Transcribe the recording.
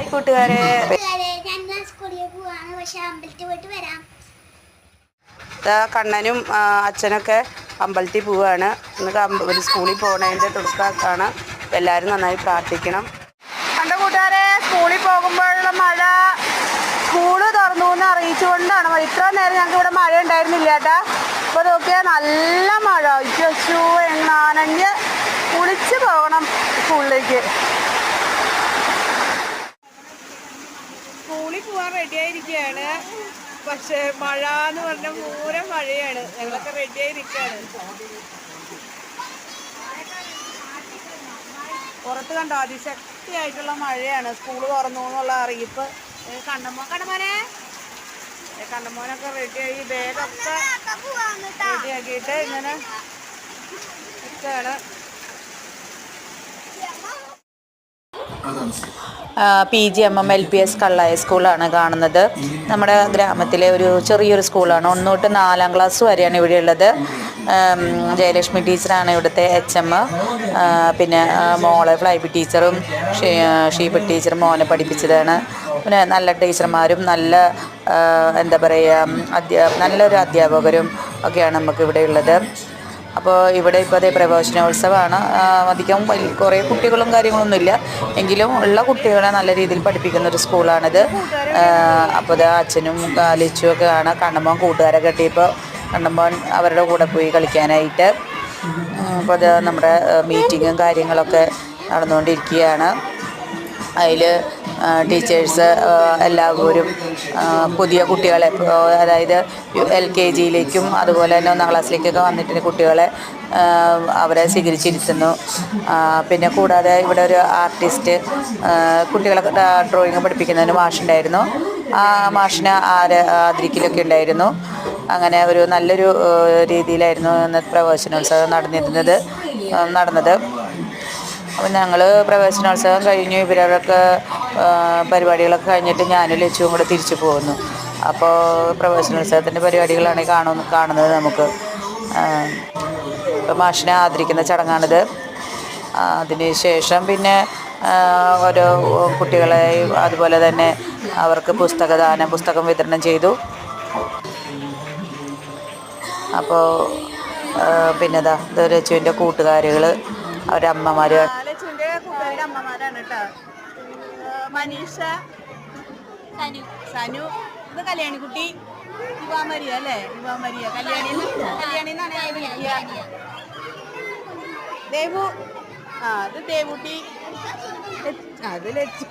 Hi കൂട്ടുകാരെ, കണ്ണനും അച്ഛനൊക്കെ അമ്പലത്തിൽ പോവുകയാണ്. ഇന്ന് ഒരു സ്കൂളിൽ പോകുന്നതിൻ്റെ തുടക്കമാണ്. എല്ലാവരും നന്നായി പ്രാർത്ഥിക്കണം. കണ്ട കൂട്ടുകാരെ, സ്കൂളിൽ പോകുമ്പോഴുള്ള മഴ സ്കൂള് തുറന്നു എന്ന് അറിയിച്ചുകൊണ്ടാണ്. ഇത്ര നേരം ഞങ്ങൾക്ക് ഇവിടെ മഴ ഉണ്ടായിരുന്നില്ല കേട്ടാ. ഇപ്പോൾ നോക്കിയാൽ നല്ല മഴ. ഷൂ നനഞ്ഞ് കുളിച്ച് പോകണം സ്കൂളിലേക്ക്. സ്കൂളിൽ പോകാൻ റെഡിയായിരിക്കുകയാണ്. പക്ഷേ മഴ എന്ന് പറഞ്ഞാൽ പൂരം മഴയാണ്. ഞങ്ങളൊക്കെ റെഡിയായിരിക്കുകയാണ്. പുറത്ത് കണ്ടോ, അതിശക്തിയായിട്ടുള്ള മഴയാണ്. സ്കൂൾ തുറന്നു എന്നുള്ള അറിയിപ്പ്. കണ്ണമോനൊക്കെ റെഡിയായി, ബാഗൊക്കെ റെഡിയാക്കിയിട്ട് ഇങ്ങനെ നിൽക്കുകയാണ്. PGMM-LPS കള്ളായ സ്കൂളാണ് കാണുന്നത്. നമ്മുടെ ഗ്രാമത്തിലെ ഒരു ചെറിയൊരു സ്കൂളാണ്. 1 തൊട്ട് 4ാം ക്ലാസ് വരെയാണ് ഇവിടെ ഉള്ളത്. ജയലക്ഷ്മി ടീച്ചറാണ് ഇവിടുത്തെ HM. പിന്നെ മോളെ ഫ്ലൈബി ടീച്ചറും ഷീബ ടീച്ചറും മോനെ പഠിപ്പിച്ചതാണ്. പിന്നെ നല്ല ടീച്ചർമാരും നല്ല എന്താ പറയുക, നല്ലൊരു അധ്യാപകരും ഒക്കെയാണ് നമുക്കിവിടെ ഉള്ളത്. അപ്പോൾ ഇവിടെ ഇപ്പോൾ അതേ പ്രവേശനോത്സവമാണ്. അധികം കുറേ കുട്ടികളും കാര്യങ്ങളൊന്നുമില്ല, എങ്കിലും ഉള്ള കുട്ടികളെ നല്ല രീതിയിൽ പഠിപ്പിക്കുന്ന ഒരു സ്കൂളാണിത്. അപ്പോൾ അത് അച്ഛനും ലിച്ചും ഒക്കെ ആണ്. കണ്ണമ്മോൻ കൂട്ടുകാരെ കെട്ടിയപ്പോൾ കണ്ണമ്മോൻ അവരുടെ കൂടെ പോയി കളിക്കാനായിട്ട്. അപ്പോൾ അത് നമ്മുടെ മീറ്റിങ്ങും കാര്യങ്ങളൊക്കെ നടന്നുകൊണ്ടിരിക്കുകയാണ്. അതിൽ ടീച്ചേഴ്സ് എല്ലാവരും പുതിയ കുട്ടികളെ, അതായത് LKG-യിലേക്കും അതുപോലെ തന്നെ 1ാം ക്ലാസ്സിലേക്കൊക്കെ വന്നിട്ട് കുട്ടികളെ അവരെ സ്വീകരിച്ചിരുത്തുന്നു. പിന്നെ കൂടാതെ ഇവിടെ ഒരു ആർട്ടിസ്റ്റ് കുട്ടികളെ ഡ്രോയിങ് പഠിപ്പിക്കുന്നതിന് മാഷുണ്ടായിരുന്നു. ആ മാഷിനെ ആദരിക്കലൊക്കെ ഉണ്ടായിരുന്നു. അങ്ങനെ ഒരു നല്ലൊരു രീതിയിലായിരുന്നു ഇന്നത്തെ പ്രവേശനോത്സവം നടന്നത്. അപ്പം ഞങ്ങൾ പ്രവേശനോത്സവം കഴിഞ്ഞു, ഇവരൊക്കെ പരിപാടികളൊക്കെ കഴിഞ്ഞിട്ട് ഞാനും ലച്ചുവും കൂടെ തിരിച്ചു പോകുന്നു. അപ്പോൾ പ്രവേശനോത്സവത്തിൻ്റെ പരിപാടികളാണ് കാണുന്നത് നമുക്ക്. ഇപ്പോൾ മാഷിനെ ആദരിക്കുന്ന ചടങ്ങാണിത്. അതിന് ശേഷം പിന്നെ ഓരോ കുട്ടികളെ അതുപോലെ തന്നെ അവർക്ക് പുസ്തകം വിതരണം ചെയ്തു. അപ്പോൾ പിന്നെ ഇത് ലച്ചുവിൻ്റെ കൂട്ടുകാരികൾ, അവരുടെ അമ്മമാർ, ലച്ചുവിൻ്റെ കൂട്ടുകാരുടെ അമ്മമാരാണ് കേട്ടോ. മനീഷ, സനു, ഇത് കല്യാണിക്കുട്ടി, യുവാമരിയ അല്ലേ, യുവാമരിയ കല്യാണി എന്നാണ് വിളിക്കുക. ദേവു, ഇത് ദേവുട്ടി, അത് ലച്ചു.